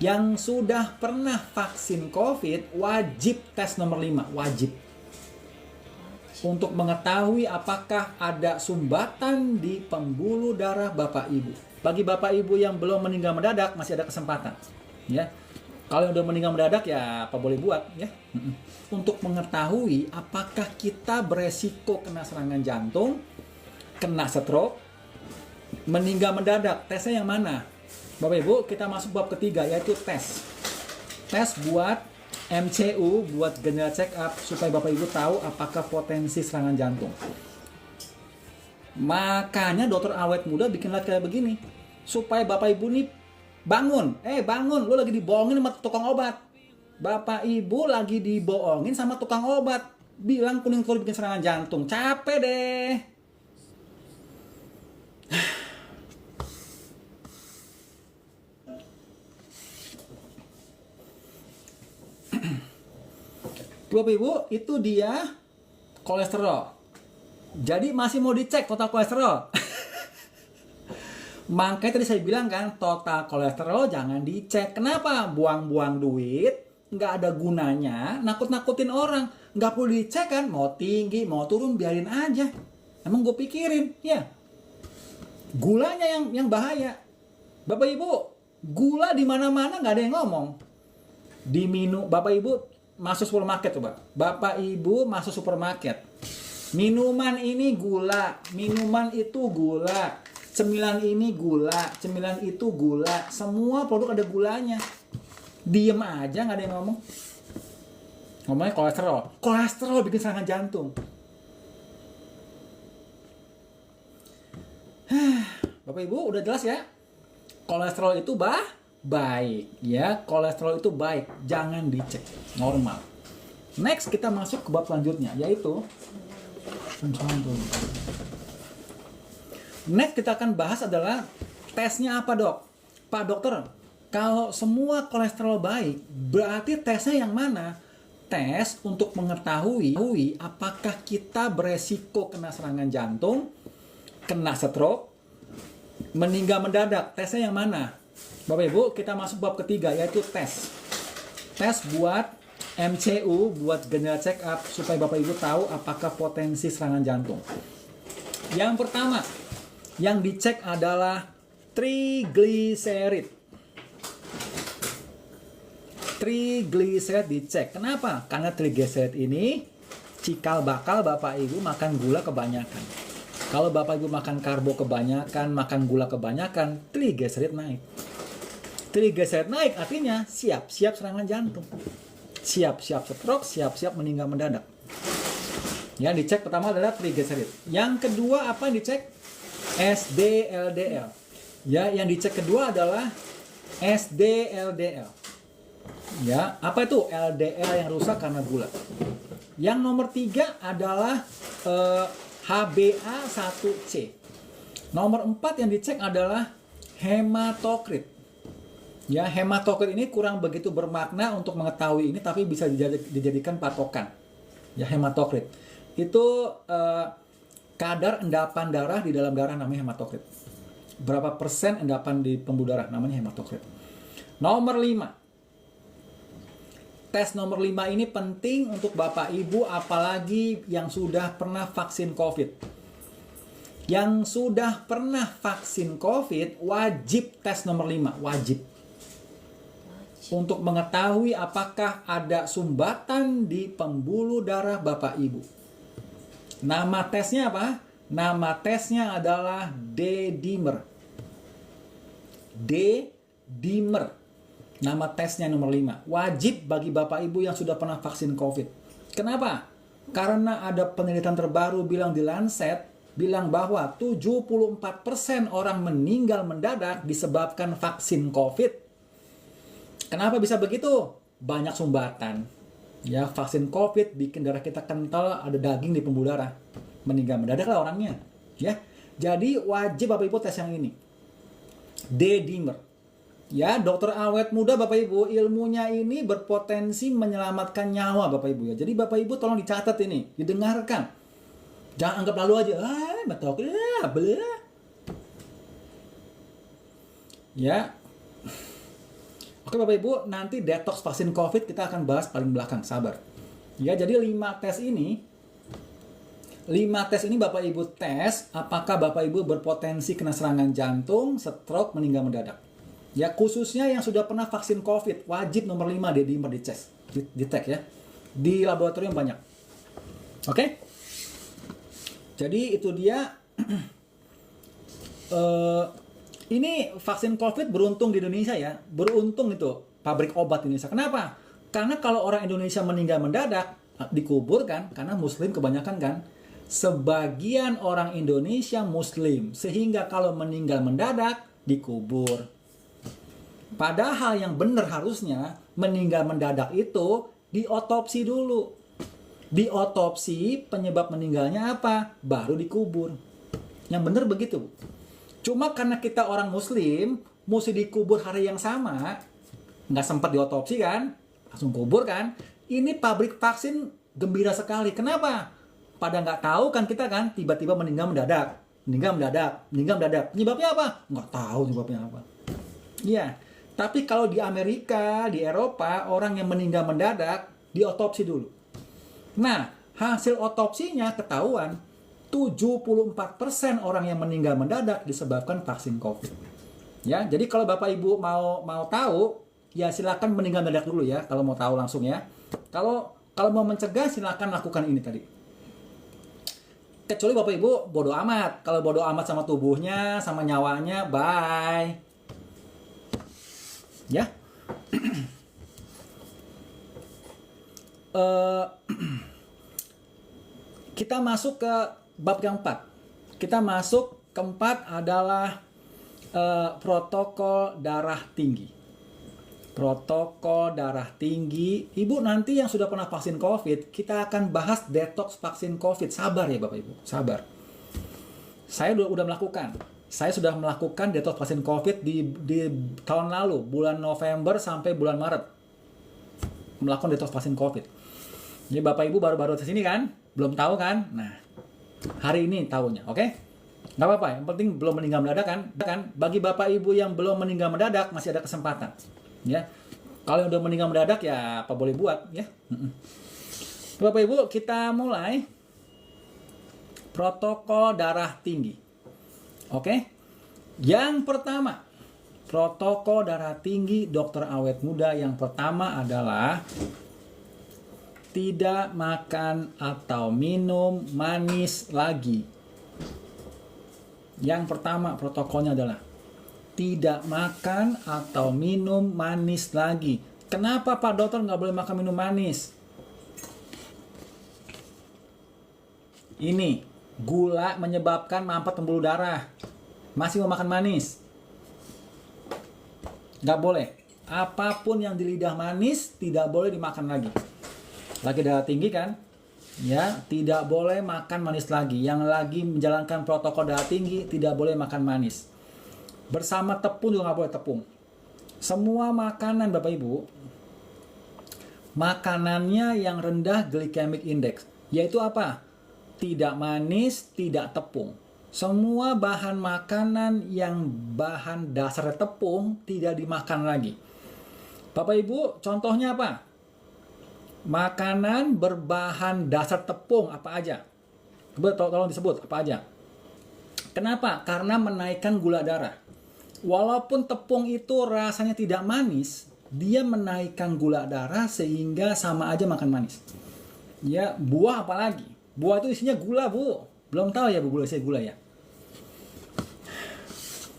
Yang sudah pernah vaksin COVID wajib tes nomor 5, wajib. Untuk mengetahui apakah ada sumbatan di pembuluh darah Bapak Ibu. Bagi Bapak Ibu yang belum meninggal mendadak masih ada kesempatan, ya. Kalau yang udah meninggal mendadak ya apa boleh buat, ya. Untuk mengetahui apakah kita beresiko kena serangan jantung, kena stroke, meninggal mendadak, tesnya yang mana? Bapak Ibu, kita masuk bab ketiga yaitu tes. Tes buat MCU, buat general check up supaya Bapak Ibu tahu apakah potensi serangan jantung. Makanya dokter awet muda bikin live kayak begini supaya Bapak Ibu nih bangun. Bangun, lu lagi dibohongin sama tukang obat. Bapak Ibu lagi dibohongin sama tukang obat. Bilang kuning telur bikin serangan jantung. Capek deh. Bapak Ibu, itu dia kolesterol. Jadi masih mau dicek total kolesterol. Makanya tadi saya bilang kan, total kolesterol jangan dicek. Kenapa? Buang-buang duit, nggak ada gunanya, nakut-nakutin orang. Nggak perlu dicek kan, mau tinggi, mau turun, biarin aja. Emang gue pikirin, ya. Gulanya yang bahaya. Bapak Ibu, gula di mana-mana nggak ada yang ngomong. Diminum, Bapak Ibu masuk supermarket coba. Bapak Ibu masuk supermarket. Minuman ini gula, minuman itu gula, cemilan ini gula, cemilan itu gula. Semua produk ada gulanya. Diem aja nggak ada yang ngomong. Ngomongnya kolesterol. Kolesterol bikin serangan jantung. Bapak Ibu udah jelas ya. Kolesterol itu baik ya, kolesterol itu baik, jangan dicek, normal. Next kita masuk ke bab selanjutnya yaitu next kita akan bahas adalah tesnya apa dok? Pak dokter, kalau semua kolesterol baik berarti tesnya yang mana? Tes untuk mengetahui apakah kita beresiko kena serangan jantung, kena stroke, meninggal mendadak. Tesnya yang mana? Bapak Ibu, kita masuk bab ketiga yaitu tes. Tes buat MCU, buat general check up supaya Bapak Ibu tahu apakah potensi serangan jantung. Yang pertama, yang dicek adalah trigliserid. Trigliserid dicek. Kenapa? Karena trigliserid ini cikal bakal Bapak Ibu makan gula kebanyakan. Kalau Bapak Ibu makan karbo kebanyakan, makan gula kebanyakan, trigliserid naik. Trigliserid naik artinya siap-siap serangan jantung. Siap-siap stroke, siap-siap meninggal mendadak. Yang dicek pertama adalah trigliserid. Yang kedua apa yang dicek? SDLDL. Ya, yang dicek kedua adalah SDLDL. Ya, apa itu LDL yang rusak karena gula? Yang nomor 3 adalah HbA1c. Nomor 4 yang dicek adalah hematokrit. Ya, hematokrit ini kurang begitu bermakna untuk mengetahui ini, tapi bisa dijadikan patokan. Ya, hematokrit itu kadar endapan darah di dalam darah namanya hematokrit. Berapa persen endapan di pembuluh darah namanya hematokrit. Nomor 5. Tes nomor 5 ini penting untuk Bapak Ibu apalagi yang sudah pernah vaksin COVID. Yang sudah pernah vaksin COVID wajib tes nomor 5, wajib. Untuk mengetahui apakah ada sumbatan di pembuluh darah Bapak Ibu. Nama tesnya apa? Nama tesnya adalah D-dimer. D-dimer. Nama tesnya nomor 5. Wajib bagi Bapak Ibu yang sudah pernah vaksin COVID. Kenapa? Karena ada penelitian terbaru bilang di Lancet, bilang bahwa 74% orang meninggal mendadak disebabkan vaksin COVID. Kenapa bisa begitu? Banyak sumbatan. Ya, vaksin COVID bikin darah kita kental, ada daging di pembuluh darah. Meninggal mendadak lah orangnya. Ya. Jadi wajib Bapak Ibu tes yang ini. D-dimer. Ya, dokter awet muda Bapak Ibu, ilmunya ini berpotensi menyelamatkan nyawa Bapak Ibu ya. Jadi Bapak Ibu tolong dicatat ini, didengarkan. Jangan anggap lalu aja, betul, ya. Oke Bapak Ibu, nanti detox vaksin COVID kita akan bahas paling belakang, sabar. Ya, jadi 5 tes ini Bapak Ibu tes apakah Bapak Ibu berpotensi kena serangan jantung, stroke, meninggal mendadak. Ya, khususnya yang sudah pernah vaksin COVID, wajib nomor 5 dicek ya. Di laboratorium banyak. Oke? Jadi itu dia. Ini vaksin COVID beruntung di Indonesia ya. Beruntung itu pabrik obat Indonesia. Kenapa? Karena kalau orang Indonesia meninggal mendadak, dikubur kan, karena Muslim kebanyakan kan. Sebagian orang Indonesia Muslim, sehingga kalau meninggal mendadak, dikubur. Padahal yang benar harusnya meninggal mendadak itu diotopsi dulu. Diotopsi penyebab meninggalnya apa, baru dikubur. Yang benar begitu. Cuma karena kita orang Muslim, mesti dikubur hari yang sama, nggak sempat diotopsi kan, langsung kubur kan. Ini pabrik vaksin gembira sekali. Kenapa? Pada nggak tahu kan kita kan, tiba-tiba meninggal mendadak. Penyebabnya apa? Nggak tahu penyebabnya apa. Iya. Tapi kalau di Amerika, di Eropa, orang yang meninggal mendadak, diotopsi dulu. Nah, hasil otopsinya ketahuan 74% orang yang meninggal mendadak disebabkan vaksin COVID. Ya, jadi kalau Bapak Ibu mau tahu, ya silakan meninggal mendadak dulu ya. Kalau mau tahu langsung ya. Kalau mau mencegah silakan lakukan ini tadi. Kecuali Bapak Ibu bodoh amat. Kalau bodoh amat sama tubuhnya, sama nyawanya, bye. Ya. Kita masuk ke bab yang 4. Kita masuk keempat adalah protokol darah tinggi. Protokol darah tinggi. Ibu nanti yang sudah pernah vaksin COVID, kita akan bahas detox vaksin COVID. Sabar ya Bapak Ibu, sabar. Saya udah melakukan. Saya sudah melakukan detox vaksin COVID di tahun lalu, bulan November sampai bulan Maret. Melakukan detox vaksin COVID. Jadi Bapak Ibu baru-baru ke sini kan? Belum tahu kan? Nah, hari ini tahunya, oke? Nggak apa-apa, yang penting belum meninggal mendadak kan? Bagi Bapak Ibu yang belum meninggal mendadak, masih ada kesempatan. Ya, kalau yang udah meninggal mendadak ya apa boleh buat ya. Bapak Ibu, kita mulai protokol darah tinggi. Oke? Yang pertama, protokol darah tinggi dokter awet muda yang pertama adalah tidak makan atau minum manis lagi. Yang pertama protokolnya adalah tidak makan atau minum manis lagi. Kenapa Pak Dokter nggak boleh makan minum manis? Ini, gula menyebabkan mampet pembuluh darah. Masih mau makan manis? Nggak boleh. Apapun yang di lidah manis tidak boleh dimakan lagi. Lagi darah tinggi kan? Ya, tidak boleh makan manis lagi. Yang lagi menjalankan protokol darah tinggi tidak boleh makan manis. Bersama tepung juga nggak boleh tepung. Semua makanan Bapak Ibu, makanannya yang rendah glycemic index, yaitu apa? Tidak manis, tidak tepung. Semua bahan makanan yang bahan dasar tepung tidak dimakan lagi. Bapak Ibu, contohnya apa? Makanan berbahan dasar tepung apa aja? Tolong disebut apa aja. Kenapa? Karena menaikkan gula darah. Walaupun tepung itu rasanya tidak manis, dia menaikkan gula darah sehingga sama aja makan manis. Ya, buah apalagi? Buah itu isinya gula, Bu. Belum tahu ya Bu, isinya gula ya.